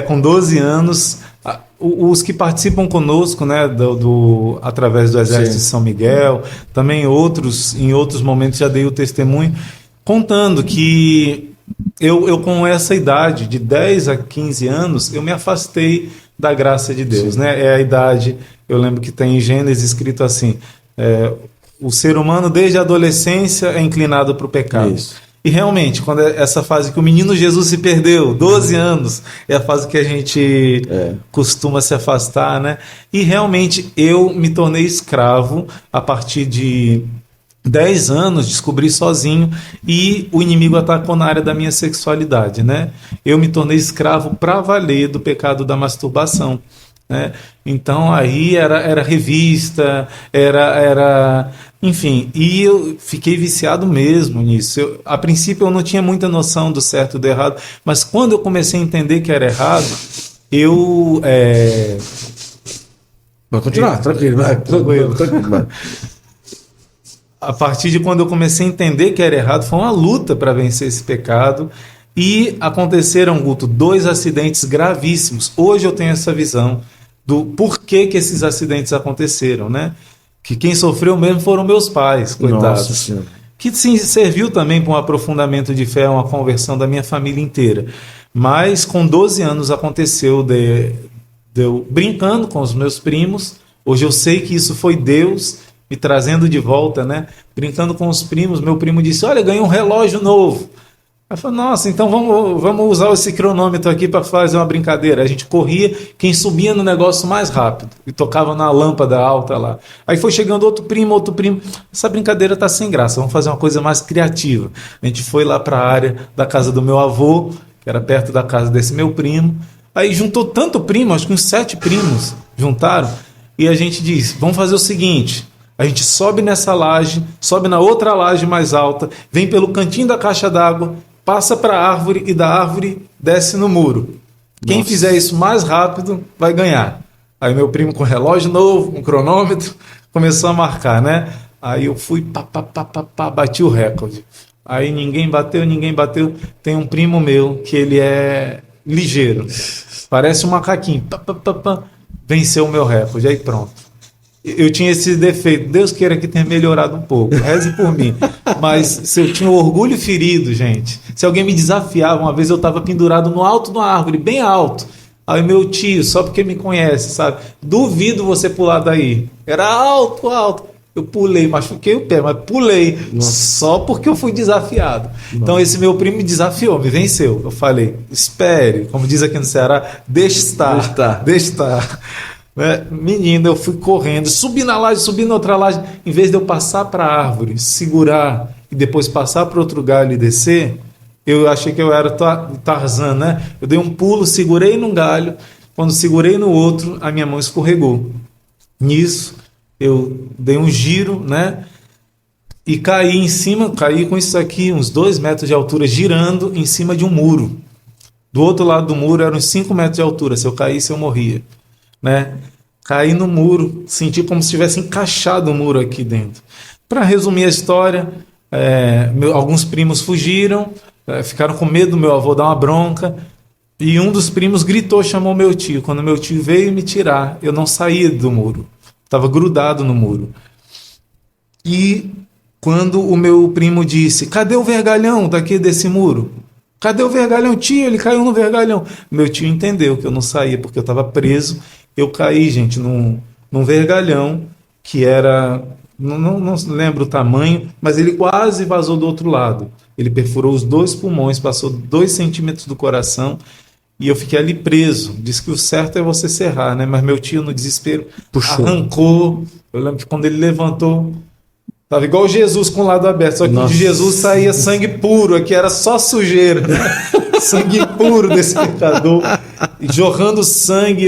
com 12 anos, os que participam conosco, né, através do Exército Sim. de São Miguel, também outros, em outros momentos já dei o testemunho, contando que eu com essa idade, de 10 a 15 anos, eu me afastei da graça de Deus, Sim. né? É a idade, eu lembro que tem em Gênesis escrito assim, o ser humano desde a adolescência é inclinado para o pecado. Isso. E realmente, quando é essa fase que o menino Jesus se perdeu, 12 anos, é a fase que a gente costuma se afastar, né? E realmente eu me tornei escravo a partir de 10 anos, descobri sozinho, e o inimigo atacou na área da minha sexualidade, né? Eu me tornei escravo para valer do pecado da masturbação, né? Então aí era revista, enfim, e eu fiquei viciado mesmo nisso. A princípio eu não tinha muita noção do certo e do errado, mas quando eu comecei a entender que era errado, eu Vai continuar, tranquilo, vai. Tranquilo, vai. A partir de quando eu comecei a entender que era errado, foi uma luta para vencer esse pecado. E aconteceram, Guto, 2 acidentes gravíssimos. Hoje eu tenho essa visão do porquê que esses acidentes aconteceram, né? Que quem sofreu mesmo foram meus pais, coitados. Nossa Senhora. Que sim, serviu também para um aprofundamento de fé, uma conversão da minha família inteira. Mas com 12 anos aconteceu de eu brincando com os meus primos. Hoje eu sei que isso foi Deus me trazendo de volta, né? Brincando com os primos, meu primo disse: olha, ganhei um relógio novo. Eu falei: nossa, então vamos usar esse cronômetro aqui para fazer uma brincadeira. A gente corria, quem subia no negócio mais rápido e tocava na lâmpada alta lá. Aí foi chegando outro primo. Essa brincadeira tá sem graça, vamos fazer uma coisa mais criativa. A gente foi lá para a área da casa do meu avô, que era perto da casa desse meu primo. Aí juntou tanto primo, acho que uns 7 primos juntaram, e a gente disse: vamos fazer o seguinte. A gente sobe nessa laje, sobe na outra laje mais alta, vem pelo cantinho da caixa d'água, passa para a árvore e da árvore desce no muro. Quem Nossa. fizer isso mais rápido vai ganhar. Aí meu primo com relógio novo, um cronômetro, começou a marcar, né? Aí eu fui, bati o recorde. Aí ninguém bateu. Tem um primo meu que ele é ligeiro, parece um macaquinho, venceu o meu recorde. Aí pronto. Eu tinha esse defeito, Deus queira que tenha melhorado um pouco, reze por mim. Mas se eu tinha o orgulho ferido, gente, se alguém me desafiava, uma vez eu estava pendurado no alto de uma árvore, bem alto. Aí meu tio, só porque me conhece, sabe? Duvido você pular daí. Era alto. Eu pulei, machuquei o pé, mas pulei. Nossa. Só porque eu fui desafiado. Então esse meu primo me desafiou, me venceu. Eu falei: espere, como diz aqui no Ceará, deixa estar. Menino, eu fui correndo, subi na laje, subi na outra laje. Em vez de eu passar para a árvore, segurar e depois passar para outro galho e descer, eu achei que eu era Tarzan, né? Eu dei um pulo, segurei num galho. Quando segurei no outro, a minha mão escorregou. Nisso, eu dei um giro, né? E caí em cima, caí com isso aqui, uns 2 metros de altura, girando em cima de um muro. Do outro lado do muro eram uns 5 metros de altura. Se eu caísse, eu morria. Né? Caí no muro, senti como se tivesse encaixado o muro aqui dentro. Para resumir a história, alguns primos fugiram, ficaram com medo do meu avô dar uma bronca, e um dos primos gritou, chamou meu tio. Quando meu tio veio me tirar, eu não saía do muro, estava grudado no muro. E quando o meu primo disse: cadê o vergalhão daqui desse muro? Cadê o vergalhão? Tio, ele caiu no vergalhão. Meu tio entendeu que eu não saía porque eu estava preso. Eu caí, gente, num vergalhão que era... Não lembro o tamanho, mas ele quase vazou do outro lado. Ele perfurou os 2 pulmões, passou 2 centímetros do coração e eu fiquei ali preso. Diz que o certo é você serrar, né? Mas meu tio, no desespero, puxou, arrancou. Eu lembro que quando ele levantou, estava igual Jesus com o lado aberto, só que de Jesus saía sangue puro, aqui era só sujeira, né? Sangue puro desse pecador, jorrando sangue.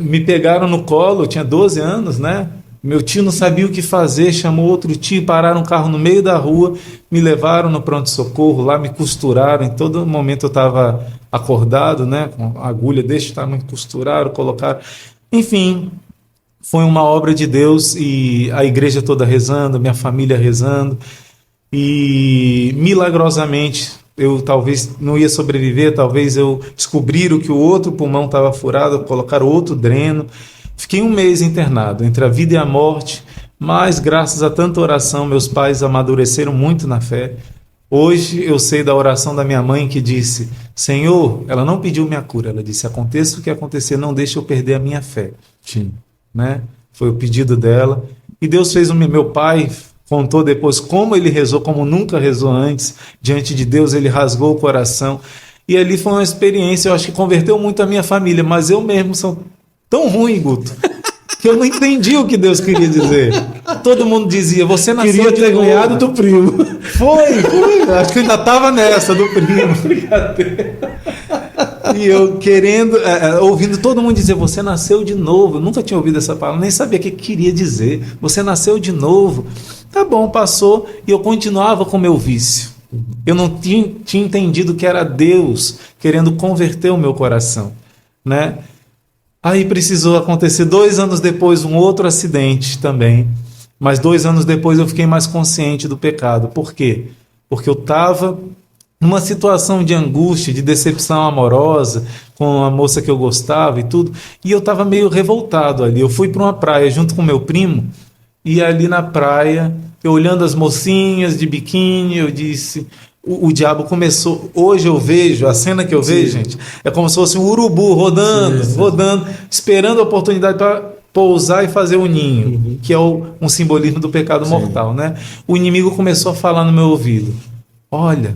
Me pegaram no colo, eu tinha 12 anos, né? Meu tio não sabia o que fazer, chamou outro tio, pararam um carro no meio da rua, me levaram no pronto-socorro, lá me costuraram. Em todo momento eu estava acordado, né? Com agulha deste tamanho, costuraram, colocaram. Enfim, foi uma obra de Deus, e a igreja toda rezando, minha família rezando, e milagrosamente eu talvez não ia sobreviver, talvez eu descobriram que o outro pulmão estava furado, colocaram outro dreno. Fiquei 1 mês internado, entre a vida e a morte, mas graças a tanta oração, meus pais amadureceram muito na fé. Hoje eu sei da oração da minha mãe que disse: Senhor, ela não pediu minha cura, ela disse: aconteça o que acontecer, não deixe eu perder a minha fé. Sim. Né? Foi o pedido dela. E Deus fez meu pai contou depois como ele rezou, como nunca rezou antes, diante de Deus, ele rasgou o coração. E ali foi uma experiência, eu acho que converteu muito a minha família, mas eu mesmo sou tão ruim, Guto, que eu não entendi o que Deus queria dizer. Todo mundo dizia: você nasceu queria de ter novo. ganhado do primo. Foi. Acho que eu ainda estava nessa do primo. E eu querendo, ouvindo todo mundo dizer: você nasceu de novo. Eu nunca tinha ouvido essa palavra, nem sabia o que queria dizer. Você nasceu de novo. Tá bom, passou, e eu continuava com o meu vício. Eu não tinha entendido que era Deus querendo converter o meu coração, né? Aí precisou acontecer 2 anos depois um outro acidente também, mas 2 anos depois eu fiquei mais consciente do pecado. Por quê? Porque eu estava numa situação de angústia, de decepção amorosa com a moça que eu gostava e tudo, e eu estava meio revoltado ali. Eu fui para uma praia junto com meu primo, e ali na praia, eu olhando as mocinhas de biquíni, eu disse... O diabo começou... Hoje eu vejo, a cena que eu vejo, gente, é como se fosse um urubu rodando, rodando, esperando a oportunidade para pousar e fazer o ninho, que é um simbolismo do pecado mortal, né? O inimigo começou a falar no meu ouvido: olha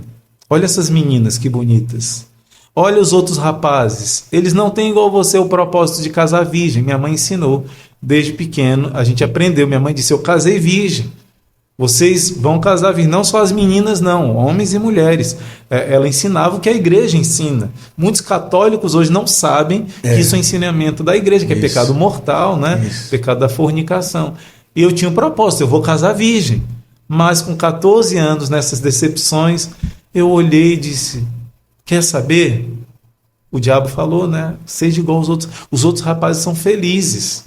essas meninas, que bonitas. Olha os outros rapazes, eles não têm igual você o propósito de casar virgem. Minha mãe ensinou, desde pequeno, a gente aprendeu. Minha mãe disse: eu casei virgem. Vocês vão casar virgem, não só as meninas, não, homens e mulheres. Ela ensinava o que a igreja ensina. Muitos católicos hoje não sabem que isso é ensinamento da igreja, que é pecado mortal, né? Pecado da fornicação. E eu tinha um propósito: eu vou casar virgem. Mas com 14 anos, nessas decepções, eu olhei e disse: quer saber? O diabo falou, né? Seja igual aos outros. Os outros rapazes são felizes.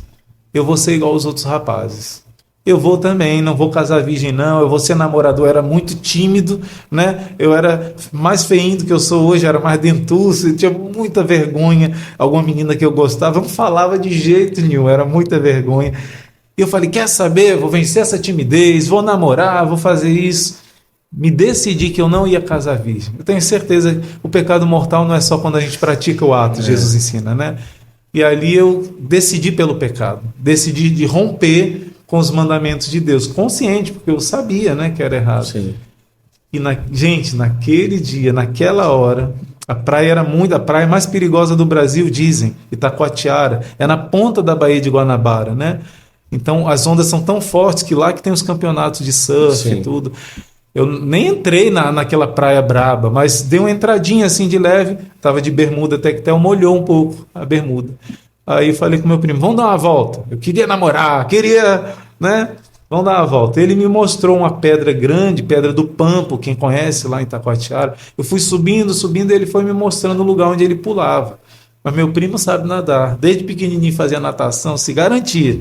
Eu vou ser igual aos outros rapazes. Eu vou também, não vou casar virgem, não. Eu vou ser namorador. Eu era muito tímido, né? Eu era mais feinho do que eu sou hoje, era mais dentuço, eu tinha muita vergonha. Alguma menina que eu gostava não falava de jeito nenhum, era muita vergonha. E eu falei: quer saber? Vou vencer essa timidez, vou namorar, vou fazer isso. Me decidi que eu não ia casar virgem. Eu tenho certeza que o pecado mortal não é só quando a gente pratica o ato, Jesus ensina, né? E ali eu decidi pelo pecado, decidi de romper com os mandamentos de Deus, consciente, porque eu sabia, né, que era errado. Sim. E gente, naquele dia, naquela hora, a praia mais perigosa do Brasil, dizem, Itacoatiara, é na ponta da Baía de Guanabara, né? Então as ondas são tão fortes que lá que tem os campeonatos de surf e tudo. Eu nem entrei naquela praia braba, mas dei uma entradinha assim de leve, estava de bermuda, tectel, molhou um pouco a bermuda. Aí eu falei com meu primo: vamos dar uma volta. Eu queria namorar, né? Vamos dar uma volta. Ele me mostrou uma pedra grande, Pedra do Pampo, quem conhece lá em Itacoatiara. Eu fui subindo, e ele foi me mostrando o lugar onde ele pulava. Mas meu primo sabe nadar. Desde pequenininho fazia natação, se garantia.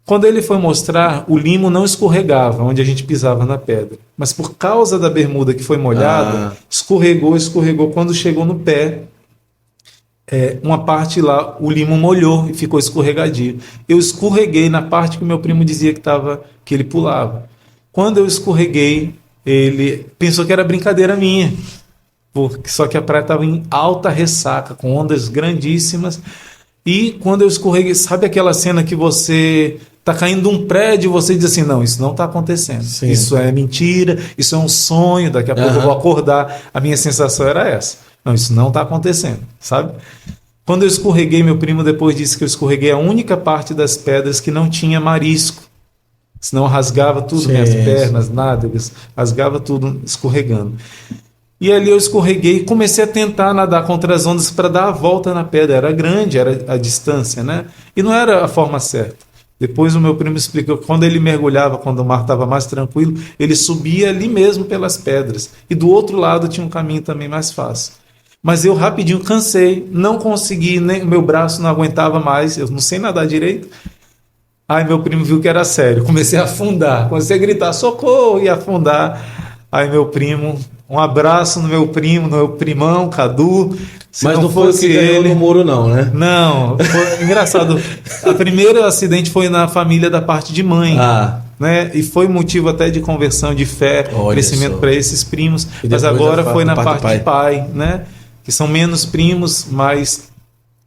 Quando ele foi mostrar, o limo não escorregava onde a gente pisava na pedra. Mas por causa da bermuda que foi molhada, escorregou. Quando chegou no pé, uma parte lá, o limo molhou e ficou escorregadio. Eu escorreguei na parte que o meu primo dizia que ele pulava. Quando eu escorreguei, ele pensou que era brincadeira minha. Só que a praia estava em alta ressaca, com ondas grandíssimas. E quando eu escorreguei, sabe aquela cena que você está caindo de um prédio e você diz assim: não, isso não está acontecendo. Sim. Isso é mentira, isso é um sonho, daqui a pouco eu vou acordar. A minha sensação era essa. Não, isso não está acontecendo, sabe? Quando eu escorreguei, meu primo depois disse que eu escorreguei a única parte das pedras que não tinha marisco. Senão eu rasgava tudo, minhas pernas, nádegas, rasgava tudo escorregando. E ali eu escorreguei e comecei a tentar nadar contra as ondas para dar a volta na pedra. Era grande, era a distância, né? E não era a forma certa. Depois o meu primo explicou que quando ele mergulhava, quando o mar estava mais tranquilo, ele subia ali mesmo pelas pedras. E do outro lado tinha um caminho também mais fácil. Mas eu rapidinho cansei, não consegui, nem meu braço não aguentava mais, eu não sei nadar direito. Aí meu primo viu que era sério, comecei a afundar, comecei a gritar: socorro, e afundar. Aí meu primo Um abraço no meu primo, no meu primão, Cadu. Mas não foi o que ele no muro, não, né? Não, foi engraçado. O primeiro acidente foi na família da parte de mãe. Né? E foi motivo até de conversão, de fé, crescimento para esses primos. Mas agora foi na parte de pai, né? Que são menos primos, mas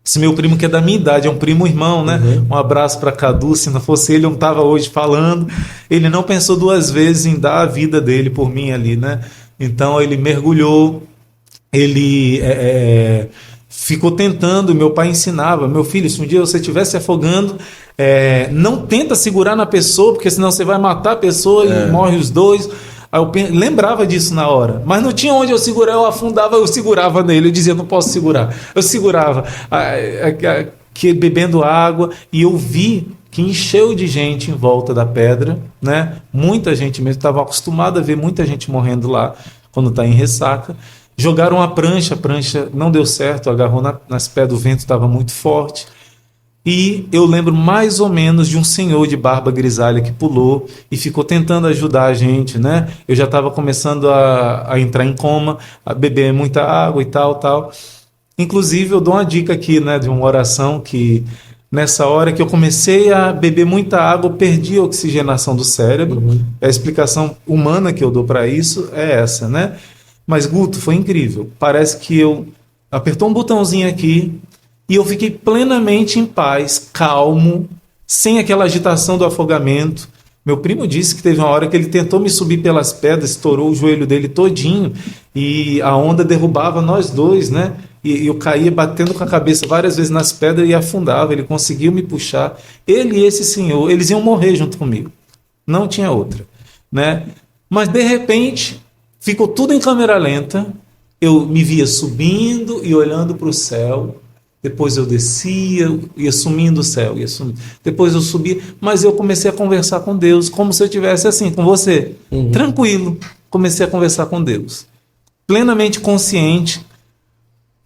esse meu primo que é da minha idade, é um primo irmão, né? Um abraço para Cadu. Se não fosse ele, eu não estava hoje falando. Ele não pensou duas vezes em dar a vida dele por mim ali, né? Então ele mergulhou, ele ficou tentando. Meu pai ensinava: meu filho, se um dia você estiver se afogando, não tenta segurar na pessoa, porque senão você vai matar a pessoa e morre os dois. Aí eu lembrava disso na hora, mas não tinha onde eu segurar. Eu afundava, eu segurava nele, eu dizia: não posso segurar. Eu segurava, bebendo água, e eu vi que encheu de gente em volta da pedra, né? Muita gente mesmo, estava acostumado a ver muita gente morrendo lá quando está em ressaca. Jogaram a prancha não deu certo, agarrou nas pés do vento, estava muito forte. E eu lembro mais ou menos de um senhor de barba grisalha que pulou e ficou tentando ajudar a gente, né? Eu já estava começando a entrar em coma, a beber muita água e tal. Inclusive, eu dou uma dica aqui, né, de uma oração que, nessa hora que eu comecei a beber muita água, eu perdi a oxigenação do cérebro. A explicação humana que eu dou para isso é essa, né? Mas, Guto, foi incrível. Parece que eu apertou um botãozinho aqui e eu fiquei plenamente em paz, calmo, sem aquela agitação do afogamento. Meu primo disse que teve uma hora que ele tentou me subir pelas pedras, estourou o joelho dele todinho e a onda derrubava nós dois, né? E eu caía batendo com a cabeça várias vezes nas pedras e afundava. Ele conseguiu me puxar. Ele e esse senhor, eles iam morrer junto comigo. Não tinha outra, né? Mas, de repente, ficou tudo em câmera lenta. Eu me via subindo e olhando para o céu. Depois eu descia, ia sumindo o céu, ia sumindo. Depois eu subia, mas eu comecei a conversar com Deus, como se eu estivesse assim, com você, tranquilo. Comecei a conversar com Deus, plenamente consciente.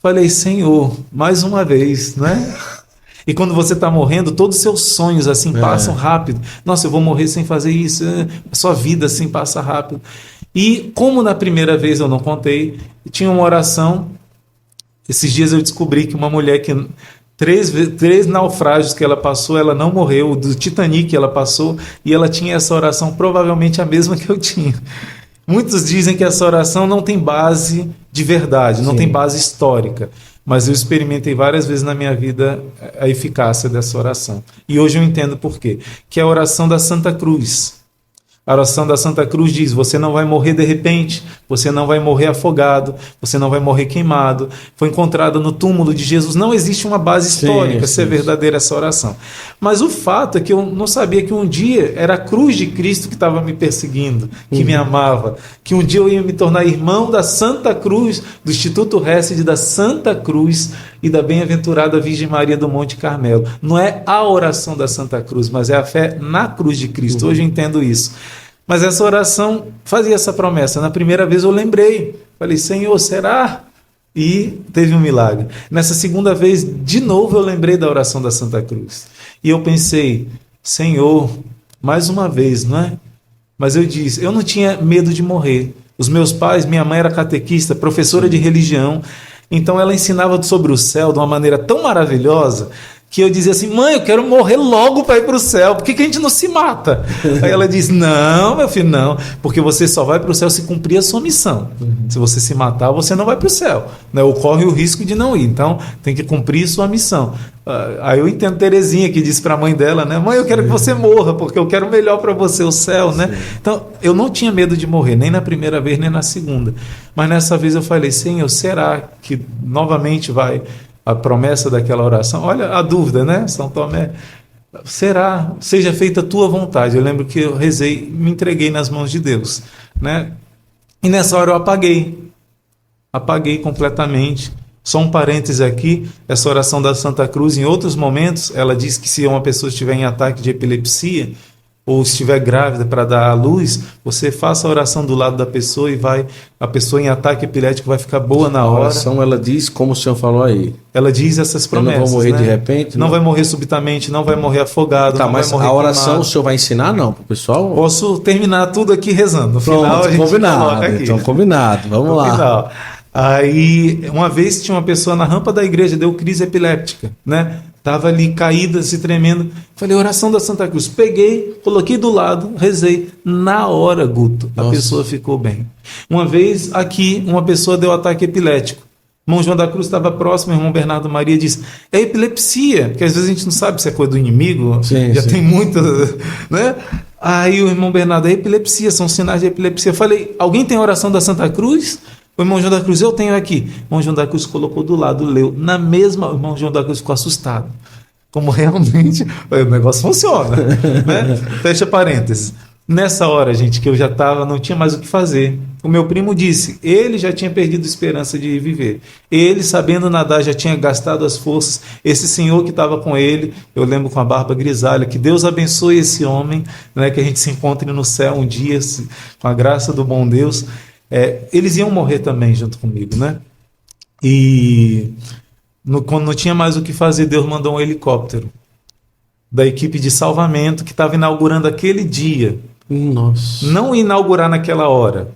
Falei: Senhor, mais uma vez, né? E quando você está morrendo, todos os seus sonhos assim passam rápido. Nossa, eu vou morrer sem fazer isso. A sua vida assim passa rápido. E como na primeira vez eu não contei, tinha uma oração. Esses dias eu descobri que uma mulher que três naufrágios que ela passou, ela não morreu. Do Titanic ela passou e ela tinha essa oração, provavelmente a mesma que eu tinha. Muitos dizem que essa oração não tem base de verdade, não tem base histórica. Mas eu experimentei várias vezes na minha vida a eficácia dessa oração. E hoje eu entendo por quê. Que é a oração da Santa Cruz. A oração da Santa Cruz diz: você não vai morrer de repente, você não vai morrer afogado, você não vai morrer queimado. Foi encontrada no túmulo de Jesus. Não existe uma base histórica se é verdadeira essa oração. Mas o fato é que eu não sabia que um dia era a cruz de Cristo que estava me perseguindo, que me amava, que um dia eu ia me tornar irmão da Santa Cruz, do Instituto Hesed, da Santa Cruz e da Bem-aventurada Virgem Maria do Monte Carmelo. Não é a oração da Santa Cruz, mas é a fé na cruz de Cristo. Hoje eu entendo isso. Mas essa oração fazia essa promessa. Na primeira vez eu lembrei. Falei: Senhor, será? E teve um milagre. Nessa segunda vez, de novo, eu lembrei da oração da Santa Cruz. E eu pensei: Senhor, mais uma vez, não é? Mas eu disse, eu não tinha medo de morrer. Os meus pais, minha mãe era catequista, professora de religião. Então ela ensinava sobre o céu de uma maneira tão maravilhosa que eu dizia assim: mãe, eu quero morrer logo para ir para o céu, por que a gente não se mata? Aí ela diz: não, meu filho, não, porque você só vai para o céu se cumprir a sua missão. Se você se matar, você não vai para o céu, né? Ocorre o risco de não ir, então tem que cumprir sua missão. Aí eu entendo Terezinha, que disse para a mãe dela, né: mãe, eu quero que você morra, porque eu quero melhor para você, o céu, né? Então eu não tinha medo de morrer, nem na primeira vez, nem na segunda. Mas nessa vez eu falei: Senhor, será que novamente vai a promessa daquela oração? Olha a dúvida, né? São Tomé: será? Seja feita a tua vontade. Eu lembro que eu rezei, me entreguei nas mãos de Deus, né? E nessa hora eu apaguei completamente. Só um parêntese aqui: essa oração da Santa Cruz, em outros momentos, ela diz que se uma pessoa estiver em ataque de epilepsia, ou estiver grávida para dar à luz, você faça a oração do lado da pessoa e a pessoa em ataque epilético vai ficar boa na hora. A oração, ela diz, como o senhor falou aí. Ela diz essas promessas. Não vão morrer de repente? Não vai morrer subitamente, não vai morrer afogado. Tá, não mas vai morrer a oração queimado. o senhor vai ensinar não pro pessoal? Posso terminar tudo aqui rezando. No Pronto, final a gente combinado. Então, combinado. Vamos lá. Final. Aí, uma vez tinha uma pessoa na rampa da igreja, deu crise epiléptica, né? Tava ali caída, se tremendo. Falei, oração da Santa Cruz. Peguei, coloquei do lado, rezei. Na hora, Guto, a pessoa ficou bem. Uma vez aqui, uma pessoa deu ataque epilético. Irmão João da Cruz estava próximo, irmão Bernardo Maria disse, é epilepsia, porque às vezes a gente não sabe se é coisa do inimigo, sim, já tem muita, né? Aí o irmão Bernardo, é epilepsia, são sinais de epilepsia. Eu falei, alguém tem oração da Santa Cruz? O irmão João da Cruz, eu tenho aqui. O irmão João da Cruz colocou do lado, leu. Na mesma, o irmão João da Cruz ficou assustado. Como realmente o negócio funciona. Né? Fecha parênteses. Nessa hora, gente, que eu já estava, não tinha mais o que fazer. O meu primo disse, ele já tinha perdido a esperança de viver. Ele, sabendo nadar, já tinha gastado as forças. Esse senhor que estava com ele, eu lembro com a barba grisalha, que Deus abençoe esse homem, né, que a gente se encontre no céu um dia, com a graça do bom Deus. Eles iam morrer também junto comigo, né? E quando não tinha mais o que fazer, Deus mandou um helicóptero da equipe de salvamento que estava inaugurando aquele dia. Nossa. Não inaugurar naquela hora,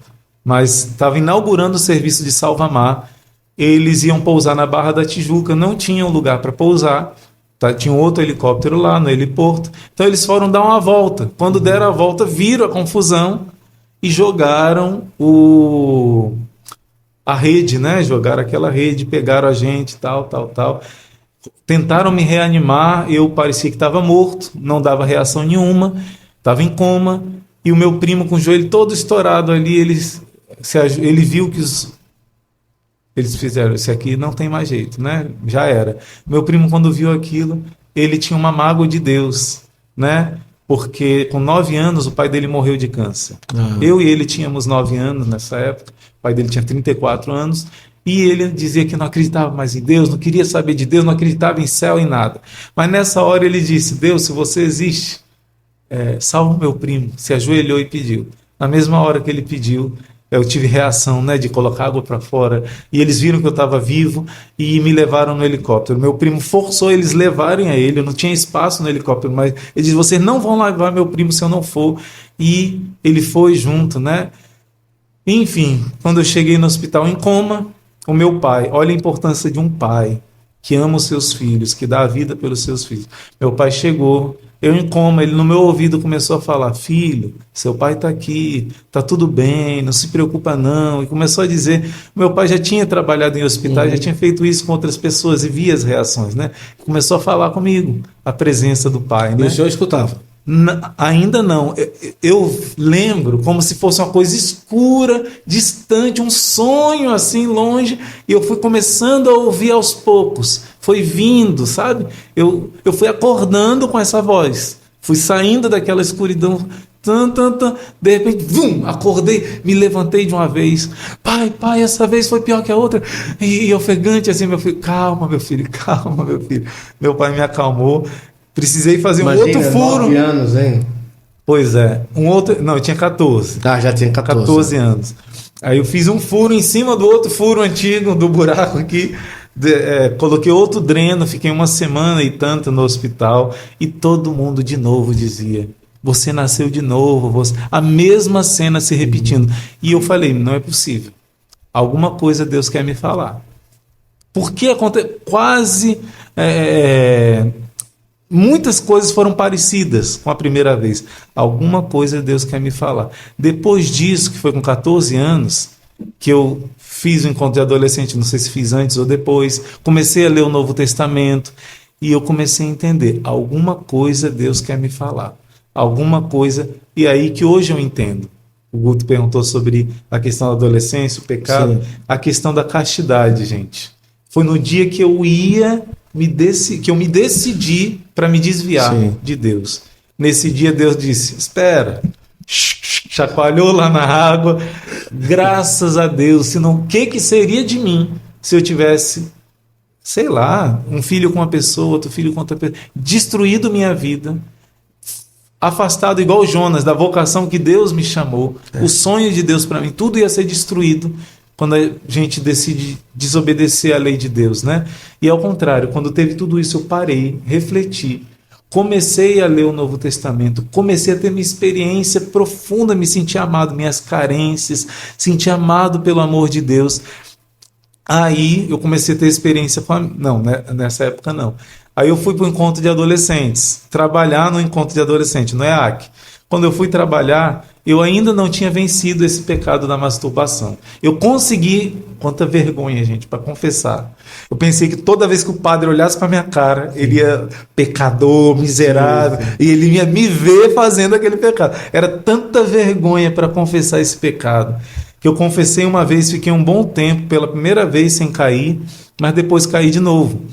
mas estava inaugurando o serviço de salva-mar. Eles iam pousar na Barra da Tijuca, não tinham lugar para pousar. Tinha um outro helicóptero lá no heliporto. Então eles foram dar uma volta. Quando deram a volta, viram a confusão e jogaram a rede, né? Jogaram aquela rede, pegaram a gente, tal. Tentaram me reanimar, eu parecia que estava morto, não dava reação nenhuma, estava em coma, e o meu primo com o joelho todo estourado ali, ele viu que eles fizeram, esse aqui não tem mais jeito, né? Já era. Meu primo, quando viu aquilo, ele tinha uma mágoa de Deus, né? Porque com 9 anos o pai dele morreu de câncer. Eu e ele tínhamos 9 anos nessa época, o pai dele tinha 34 anos, e ele dizia que não acreditava mais em Deus, não queria saber de Deus, não acreditava em céu, em nada. Mas nessa hora ele disse, Deus, se você existe, salva o meu primo. Se ajoelhou e pediu. Na mesma hora que ele pediu, eu tive reação, né, de colocar água para fora, e eles viram que eu estava vivo e me levaram no helicóptero. Meu primo forçou eles levarem a ele, eu não tinha espaço no helicóptero, mas ele disse, vocês não vão levar meu primo se eu não for. E ele foi junto, né? Enfim, quando eu cheguei no hospital em coma, o meu pai, olha a importância de um pai que ama os seus filhos, que dá a vida pelos seus filhos. Meu pai chegou, eu em coma, ele no meu ouvido começou a falar, filho, seu pai está aqui, está tudo bem, não se preocupa não. E começou a dizer, meu pai já tinha trabalhado em hospitais, já tinha feito isso com outras pessoas e via as reações, né? Começou a falar comigo, a presença do pai. E né? o senhor escutava? Ainda não. Eu lembro como se fosse uma coisa escura, distante, um sonho assim longe, e eu fui começando a ouvir aos poucos. Foi vindo, sabe? Eu fui acordando com essa voz. Fui saindo daquela escuridão. De repente, acordei, me levantei de uma vez. Pai, essa vez foi pior que a outra. E ofegante assim, meu filho, calma, meu filho. Meu pai me acalmou. Precisei fazer um outro furo. 9 anos, hein? Pois é. Não, eu tinha 14. Já tinha 14 anos. Aí eu fiz um furo em cima do outro furo antigo, do buraco aqui. Coloquei outro dreno, fiquei 1 semana e tanto no hospital. E todo mundo de novo dizia, você nasceu de novo. A mesma cena se repetindo. E eu falei, não é possível. Alguma coisa Deus quer me falar. Porque quase... muitas coisas foram parecidas com a primeira vez. Alguma coisa Deus quer me falar. Depois disso, que foi com 14 anos, que eu fiz o encontro de adolescente, não sei se fiz antes ou depois, comecei a ler o Novo Testamento e eu comecei a entender. Alguma coisa Deus quer me falar. Alguma coisa, e aí que hoje eu entendo. O Guto perguntou sobre a questão da adolescência, o pecado, sim. A questão da castidade, gente. Foi no dia que eu me decidi para me desviar sim. de Deus. Nesse dia Deus disse, espera, chacoalhou lá na água, graças a Deus, senão o que seria de mim se eu tivesse, sei lá, um filho com uma pessoa, outro filho com outra pessoa, destruído minha vida, afastado igual Jonas da vocação que Deus me chamou, o sonho de Deus para mim, tudo ia ser destruído quando a gente decide desobedecer a lei de Deus, né? E ao contrário, quando teve tudo isso, eu parei, refleti, comecei a ler o Novo Testamento, comecei a ter minha experiência profunda, me senti amado, minhas carências, senti amado pelo amor de Deus. Aí eu comecei a ter experiência com não, né? Nessa época não. Aí eu fui para o encontro de adolescentes, trabalhar no encontro de adolescentes, no EAC. Quando eu fui trabalhar, eu ainda não tinha vencido esse pecado da masturbação. Eu consegui, quanta vergonha, gente, para confessar. Eu pensei que toda vez que o padre olhasse para minha cara, ele ia pecador, miserável, e ele ia me ver fazendo aquele pecado. Era tanta vergonha para confessar esse pecado, que eu confessei uma vez, fiquei um bom tempo, pela primeira vez sem cair, mas depois caí de novo.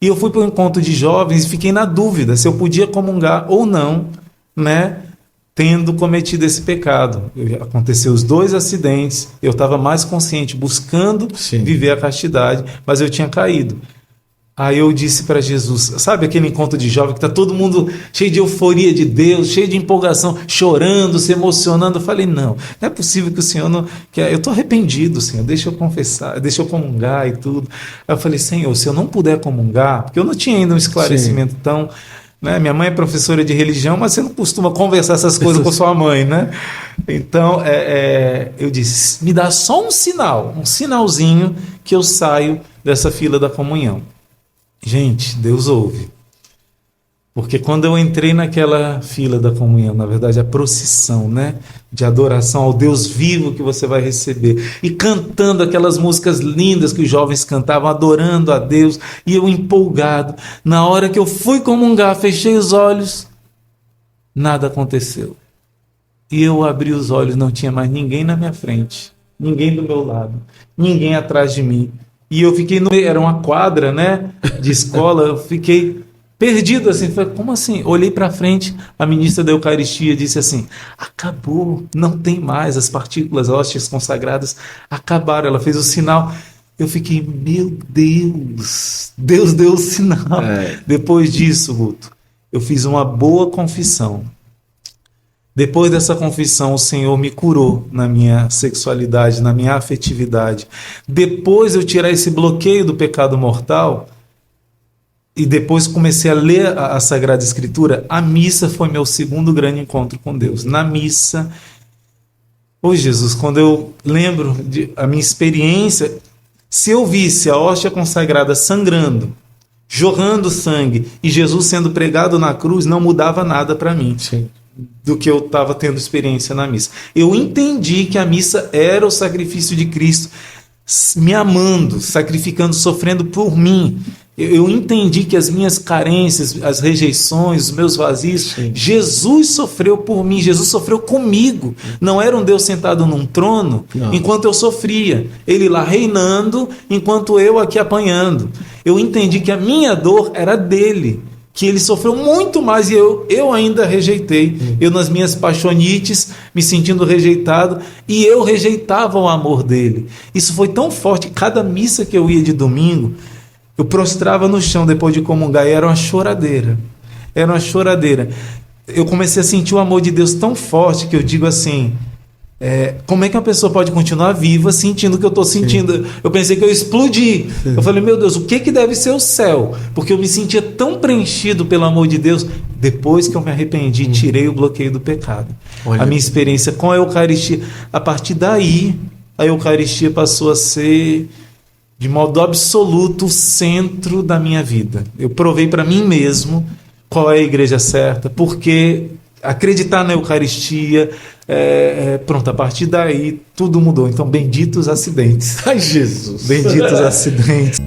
E eu fui para um encontro de jovens e fiquei na dúvida se eu podia comungar ou não, né, tendo cometido esse pecado. Aconteceu os 2 acidentes, eu estava mais consciente, buscando viver a castidade, mas eu tinha caído. Aí eu disse para Jesus, sabe aquele encontro de jovem que está todo mundo cheio de euforia de Deus, cheio de empolgação, chorando, se emocionando? Eu falei, não é possível que o Senhor não... Eu estou arrependido, Senhor, deixa eu confessar, deixa eu comungar e tudo. Aí eu falei, Senhor, se eu não puder comungar, porque eu não tinha ainda um esclarecimento tão... Né? Minha mãe é professora de religião, mas você não costuma conversar essas coisas com sua mãe, né? Então, eu disse, me dá só um sinal, um sinalzinho que eu saio dessa fila da comunhão. Gente, Deus ouve. Porque quando eu entrei naquela fila da comunhão, na verdade a procissão, né, de adoração ao Deus vivo que você vai receber, e cantando aquelas músicas lindas que os jovens cantavam, adorando a Deus, e eu empolgado, na hora que eu fui comungar, fechei os olhos, nada aconteceu. E eu abri os olhos, não tinha mais ninguém na minha frente, ninguém do meu lado, ninguém atrás de mim. E eu fiquei, era uma quadra, né, de escola, eu fiquei perdido assim, falei, como assim? Olhei para frente, a ministra da Eucaristia disse assim, acabou, não tem mais, as partículas hóstias consagradas acabaram, ela fez o sinal. Eu fiquei, meu Deus, Deus deu o sinal. Depois disso, Guto, eu fiz uma boa confissão. Depois dessa confissão, o Senhor me curou na minha sexualidade, na minha afetividade. Depois eu tirar esse bloqueio do pecado mortal, e depois comecei a ler a Sagrada Escritura, a missa foi meu segundo grande encontro com Deus. Na missa, Jesus, quando eu lembro a minha experiência, se eu visse a hóstia consagrada sangrando, jorrando sangue, e Jesus sendo pregado na cruz, não mudava nada para mim. Sim. Do que eu estava tendo experiência na missa. Eu entendi que a missa era o sacrifício de Cristo, me amando, sacrificando, sofrendo por mim. Eu entendi que as minhas carências, as rejeições, os meus vazios, Jesus sofreu por mim, Jesus sofreu comigo. Não era um Deus sentado num trono, enquanto eu sofria. Ele lá reinando, enquanto eu aqui apanhando. Eu entendi que a minha dor era dele, que ele sofreu muito mais e eu ainda rejeitei. Eu nas minhas paixonites, me sentindo rejeitado, e eu rejeitava o amor dele. Isso foi tão forte, cada missa que eu ia de domingo, eu prostrava no chão depois de comungar, e era uma choradeira. Era uma choradeira. Eu comecei a sentir o amor de Deus tão forte que eu digo assim, como é que uma pessoa pode continuar viva sentindo o que eu estou sentindo? Sim. Eu pensei que eu explodi. Sim. Eu falei, meu Deus, o que deve ser o céu? Porque eu me sentia tão preenchido pelo amor de Deus. Depois que eu me arrependi, tirei o bloqueio do pecado. Olha. A minha experiência com a Eucaristia, a partir daí, a Eucaristia passou a ser, de modo absoluto, o centro da minha vida. Eu provei para mim mesmo qual é a igreja certa, porque acreditar na Eucaristia, pronto, a partir daí tudo mudou. Então, benditos acidentes. Ai, Jesus! Benditos acidentes.